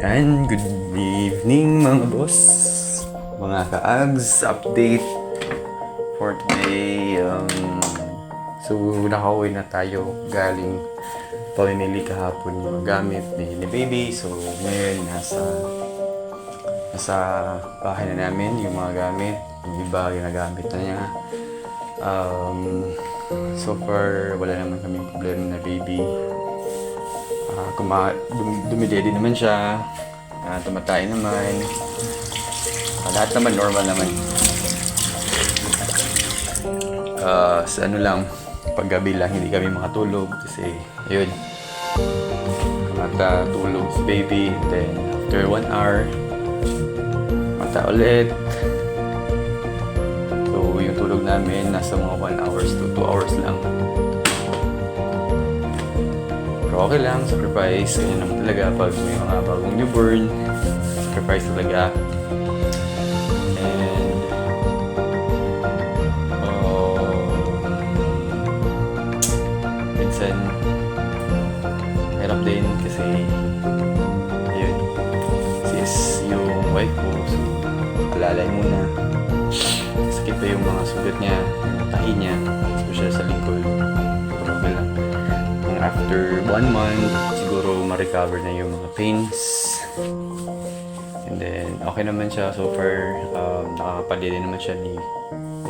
And good evening mga boss, mga ka-ags, update for today. So nakauwi na tayo galing pamimili kahapon yung mga gamit ni baby. So ngayon nasa bahay na namin yung mga gamit, yung iba ginagamit na niya. So far wala naman kaming problema na baby. Dumidede naman siya, tumatay naman, lahat naman normal naman. Sa ano lang, paggabi lang hindi kami makatulog kasi yun, matulog si baby, then after 1 hour mata ulit. So yung tulog namin nasa mga 1 hours to 2 hours lang. Pero okay lang, sacrifice. Ganyan naman talaga pag may mga bagong newborn. Sacrifice talaga. And minsan hirap din kasi yun, sis yung wife ko, so alalay muna. Sakit pa yung mga sugat niya, yung tahi niya, especially sa likod. Pero okay lang. After 1 month, siguro ma-recover na yung mga pains. And then, okay naman siya so far. Nakakapalili naman siya ni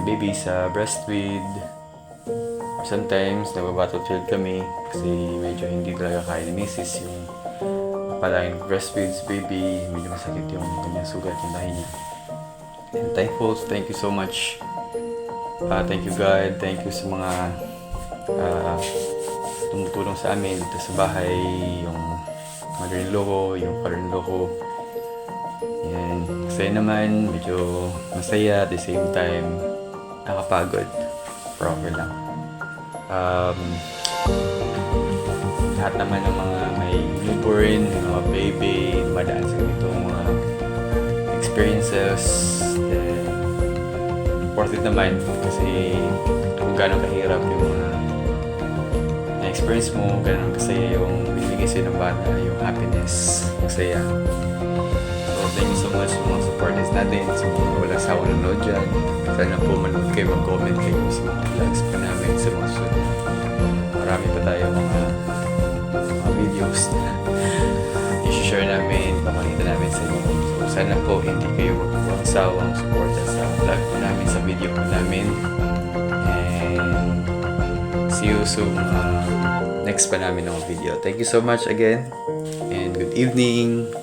baby sa breastfeed. Sometimes, nagbabattlefield kami kasi medyo hindi talaga kaya ni misis yung palaging breastfeeds baby. Medyo masakit yung kanyang sugat, yung tahi niya. And thankful, thank you so much. Thank you God, thank you sa mga tumutulong sa amin dito sa bahay, yung mother-in-law ko, yung father-in-law ko. Yan. Kasi naman, medyo masaya at the same time, nakapagod. Pero okay lang. Lahat naman ng mga may newborn, mga baby, madaan sa ganitong mga experiences. Then, worth it naman kasi kung gano'ng kahirap yung mga experience mo, ganun kasaya yung bibigay sa'yo ng bata, yung happiness, masaya. So, thank you so much sa mga supporters natin, sa mga walang sawang nanonood dyan. Sana po manood kayo, mag-comment kayo sa mga vlogs pa namin, sa mga sunod. Marami pa tayo mga videos na i-share namin, papakita namin sa inyo. So, sana po hindi kayo walang sawang supporter sa vlog po namin, sa video po namin. And see you soon next pa namin ng video. Thank you so much again and good evening.